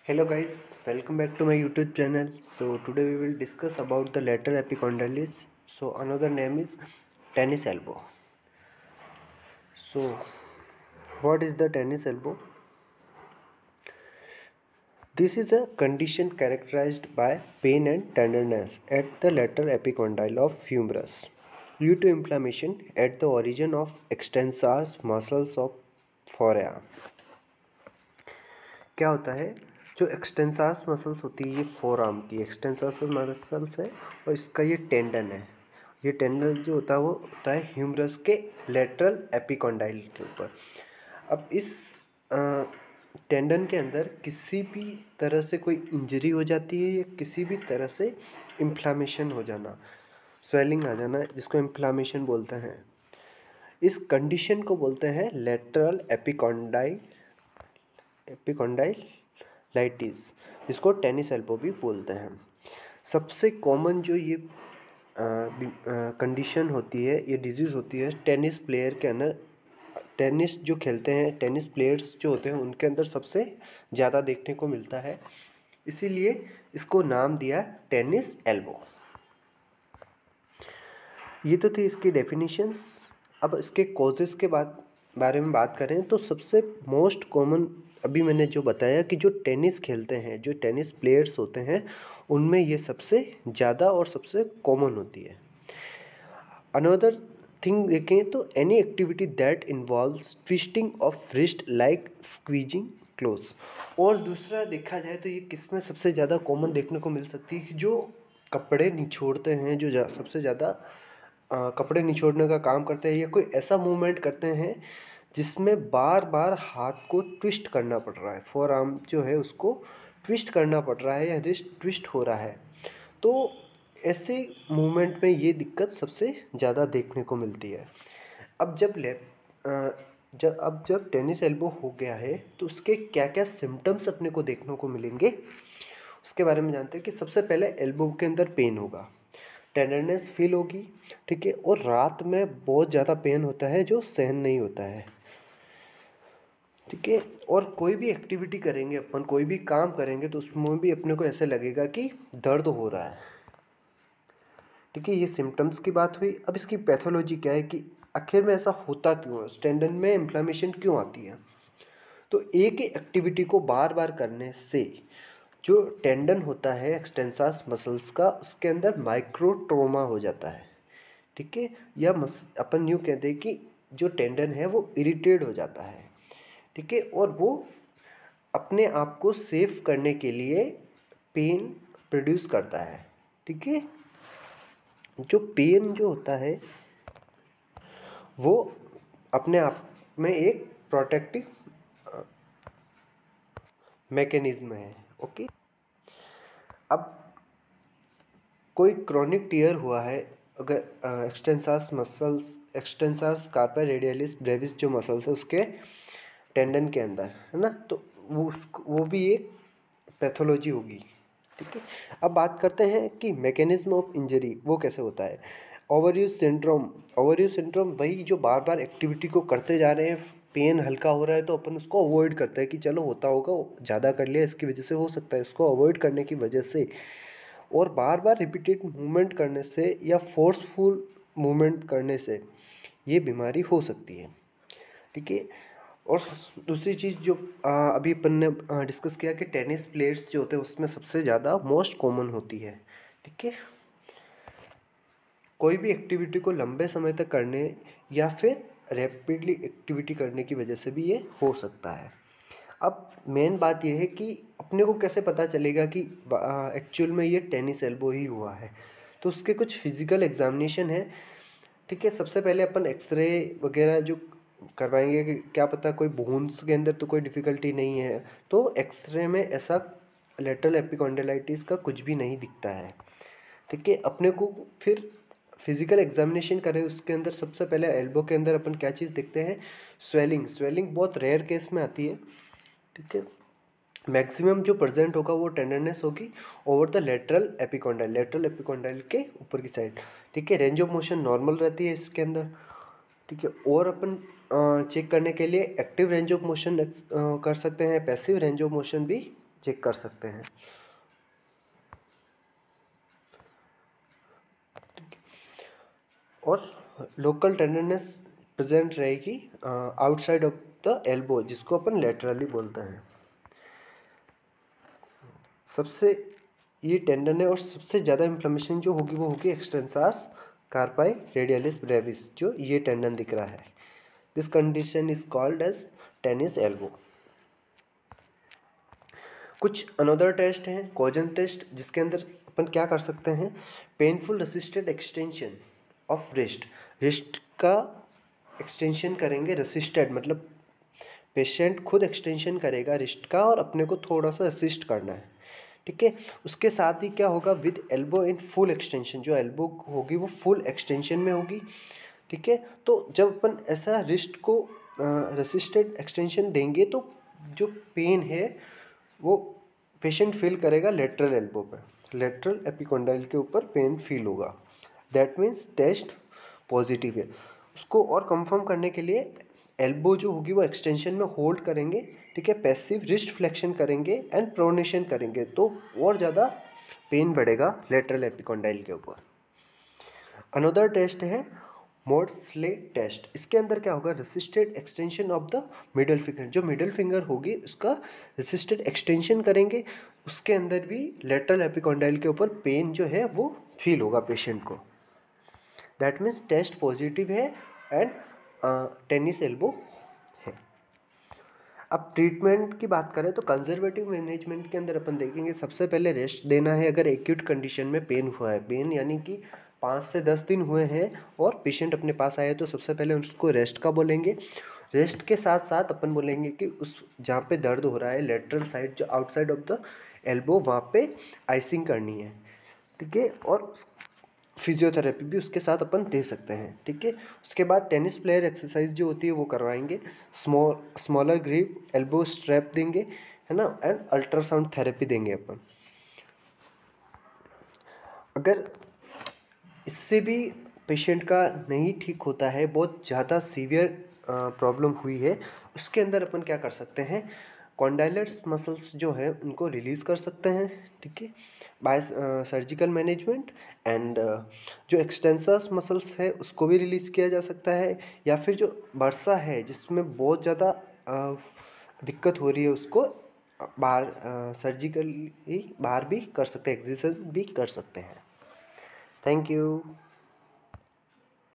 Hello guys, welcome back to my YouTube channel. So today we will discuss about the lateral epicondylis. So another name is tennis elbow. So what is the tennis elbow? This is a condition characterized by pain and tenderness at the lateral epicondyle of humerus due to inflammation at the origin of extensors muscles of forearm. क्या होता है, जो extensors muscles होती है ये four arm की extensors muscles है और इसका ये टेंडन है। ये टेंडन जो होता है वो होता है ह्यूमरस के लेटरल एपिकॉन्डाइल के ऊपर। अब इस टेंडन के अंदर किसी भी तरह से कोई इंजरी हो जाती है या किसी भी तरह से इन्फ्लामेशन हो जाना, स्वेलिंग आ जाना, जिसको इन्फ्लामेशन बोलते हैं, इस कंडीशन को बोलते हैं लेटरल एपिकॉन्डाइलाइटिस, जिसको टेनिस एल्बो भी बोलते हैं। सबसे कॉमन जो ये कंडीशन होती है, ये डिजीज़ होती है टेनिस प्लेयर के अंदर। टेनिस जो खेलते हैं, टेनिस प्लेयर्स जो होते हैं उनके अंदर सबसे ज़्यादा देखने को मिलता है, इसीलिए इसको नाम दिया टेनिस एल्बो। ये तो थी इसकी डेफिनेशंस। अब इसके कॉजेज़ के बारे में बात करें तो सबसे मोस्ट कॉमन अभी मैंने जो बताया कि जो टेनिस खेलते हैं, जो टेनिस प्लेयर्स होते हैं, उनमें ये सबसे ज़्यादा और सबसे कॉमन होती है। अनदर थिंग देखें तो any activity that involves twisting of wrist like squeezing clothes. और दूसरा देखा जाए तो ये किस में सबसे ज़्यादा कॉमन देखने को मिल सकती है कि जो कपड़े निचोड़ते हैं, जो सबसे ज़्यादा कपड़े निचोड़ने का काम करते हैं या कोई ऐसा मूवमेंट करते हैं जिसमें बार बार हाथ को ट्विस्ट करना पड़ रहा है, फोर आर्म जो है उसको ट्विस्ट करना पड़ रहा है या रिस्ट ट्विस्ट हो रहा है, तो ऐसे मूवमेंट में ये दिक्कत सबसे ज़्यादा देखने को मिलती है। अब जब टेनिस एल्बो हो गया है तो उसके क्या क्या सिम्टम्स अपने को देखने को मिलेंगे उसके बारे में जानते हैं। कि सबसे पहले एल्बो के अंदर पेन होगा, टेंडरनेस फील होगी, ठीक है, और रात में बहुत ज़्यादा पेन होता है जो सहन नहीं होता है, ठीक है। और कोई भी एक्टिविटी करेंगे, अपन कोई भी काम करेंगे तो उसमें भी अपने को ऐसे लगेगा कि दर्द हो रहा है, ठीक है। ये सिम्टम्स की बात हुई। अब इसकी पैथोलॉजी क्या है कि आखिर में ऐसा होता क्यों है, टेंडन में इन्फ्लेमेशन क्यों आती है। तो एक ही एक्टिविटी को बार बार करने से जो टेंडन होता है एक्सटेंसर्स मसल्स का, उसके अंदर माइक्रो ट्रोमा हो जाता है, ठीक है। या अपन यूँ कहते हैं कि जो टेंडन है वो इरिटेट हो जाता है, ठीक है, और वो अपने आप को सेफ करने के लिए पेन प्रोड्यूस करता है, ठीक है। जो पेन जो होता है वो अपने आप में एक प्रोटेक्टिव मैकेनिज्म है, ओके। अब कोई क्रोनिक टीयर हुआ है, अगर एक्सटेंसर्स कार्पा रेडियलिस ब्रेविस जो मसल्स है उसके टेंडन के अंदर, है ना, तो वो भी एक पैथोलॉजी होगी, ठीक है। अब बात करते हैं कि मैकेनिज्म ऑफ इंजरी वो कैसे होता है। ओवरयूज सिंड्रोम वही जो बार बार एक्टिविटी को करते जा रहे हैं, पेन हल्का हो रहा है तो अपन उसको अवॉइड करते हैं कि चलो होता होगा, ज़्यादा कर लिया इसकी वजह से हो सकता है, उसको अवॉइड करने की वजह से और बार बार रिपीटेड मूवमेंट करने से या फोर्सफुल मूवमेंट करने से ये बीमारी हो सकती है, ठीक है। और दूसरी चीज़ जो अभी अपन ने डिस्कस किया कि टेनिस प्लेयर्स जो होते हैं उसमें सबसे ज़्यादा मोस्ट कॉमन होती है, ठीक है। कोई भी एक्टिविटी को लंबे समय तक करने या फिर रैपिडली एक्टिविटी करने की वजह से भी ये हो सकता है। अब मेन बात यह है कि अपने को कैसे पता चलेगा कि एक्चुअल में ये टेनिस एल्बो ही हुआ है। तो उसके कुछ फिजिकल एग्जामिनेशन है, ठीक है। सबसे पहले अपन एक्सरे वगैरह जो करवाएंगे कि क्या पता कोई बोन्स के अंदर तो कोई डिफ़िकल्टी नहीं है, तो एक्सरे में ऐसा लेटरल एपिकॉन्डाइलाइटिस का कुछ भी नहीं दिखता है, ठीक है। अपने को फिर फिजिकल एग्जामिनेशन करें, उसके अंदर सबसे पहले एल्बो के अंदर अपन क्या चीज़ देखते हैं, स्वेलिंग बहुत रेयर केस में आती है, ठीक है। मैक्सिमम जो प्रेजेंट होगा वो टेंडरनेस होगी ओवर द लेटरल एपिकॉन्डाइल के ऊपर की साइड, ठीक है। रेंज ऑफ मोशन नॉर्मल रहती है इसके अंदर, ठीक है। और अपन चेक करने के लिए एक्टिव रेंज ऑफ मोशन कर सकते हैं, पैसिव रेंज ऑफ मोशन भी चेक कर सकते हैं। और लोकल टेंडरनेस प्रेजेंट रहेगी आउटसाइड ऑफ द एल्बो, जिसको अपन लेटरली बोलते हैं। सबसे ये टेंडन है और सबसे ज़्यादा इन्फ्लेमेशन जो होगी वो होगी एक्सटेंसार्स कार्पाई रेडियलिस ब्रेविस, जो ये टेंडन दिख रहा है। This condition is called as tennis elbow. कुछ अनदर टेस्ट हैं, कोजन टेस्ट, जिसके अंदर अपन क्या कर सकते हैं, painful resisted extension of wrist. Wrist का एक्सटेंशन करेंगे, रेसिस्टेड मतलब पेशेंट खुद एक्सटेंशन करेगा रिस्ट का और अपने को थोड़ा सा असिस्ट करना है, ठीक है। उसके साथ ही क्या होगा, with elbow in full extension, जो एल्बो होगी वो फुल एक्सटेंशन में होगी, ठीक है। तो जब अपन ऐसा रिस्ट को रेसिस्टेड एक्सटेंशन देंगे तो जो पेन है वो पेशेंट फील करेगा लेटरल एल्बो पे, लेटरल एपिकोंडाइल के ऊपर पेन फील होगा। दैट मीन्स टेस्ट पॉजिटिव है। उसको और कंफर्म करने के लिए एल्बो जो होगी वो एक्सटेंशन में होल्ड करेंगे, ठीक है, पैसिव रिस्ट फ्लेक्शन करेंगे एंड प्रोनेशन करेंगे, तो और ज़्यादा पेन बढ़ेगा लेटरल एपिकोंडाइल के ऊपर। अनदर टेस्ट है मोर्सले टेस्ट। इसके अंदर क्या होगा, resisted extension of the middle finger, जो मिडल फिंगर होगी उसका रेसिस्टेड एक्सटेंशन करेंगे, उसके अंदर भी लेटरल एपिकोंडाइल के ऊपर पेन जो है वो फील होगा पेशेंट को। दैट मीन्स टेस्ट पॉजिटिव है एंड टेनिस एल्बो है। अब ट्रीटमेंट की बात करें तो कंजर्वेटिव मैनेजमेंट के अंदर अपन देखेंगे, सबसे पहले रेस्ट देना है। अगर एक्यूट कंडीशन में पेन हुआ है, पेन यानी कि 5 से 10 दिन हुए हैं और पेशेंट अपने पास आए, तो सबसे पहले उसको रेस्ट का बोलेंगे। रेस्ट के साथ साथ अपन बोलेंगे कि उस जहाँ पे दर्द हो रहा है लेटरल साइड, जो आउटसाइड ऑफ द एल्बो, वहाँ पे आइसिंग करनी है, ठीक है। और फिजियोथेरेपी भी उसके साथ अपन दे सकते हैं, ठीक है। उसके बाद टेनिस प्लेयर एक्सरसाइज जो होती है वो करवाएंगे, स्मॉलर ग्रिप, एल्बो स्ट्रैप देंगे, है ना, एंड अल्ट्रासाउंड थेरेपी देंगे अपन। अगर इससे भी पेशेंट का नहीं ठीक होता है, बहुत ज़्यादा सीवियर प्रॉब्लम हुई है, उसके अंदर अपन क्या कर सकते हैं, कॉन्डाइलर्स मसल्स जो है उनको रिलीज़ कर सकते हैं, ठीक है, बाय सर्जिकल मैनेजमेंट। एंड जो एक्सटेंसर्स मसल्स है उसको भी रिलीज़ किया जा सकता है, या फिर जो बर्सा है जिसमें बहुत ज़्यादा दिक्कत हो रही है उसको बाहर सर्जिकली बाहर भी कर सकते हैं, एक्सिजन भी कर सकते हैं। Thank you.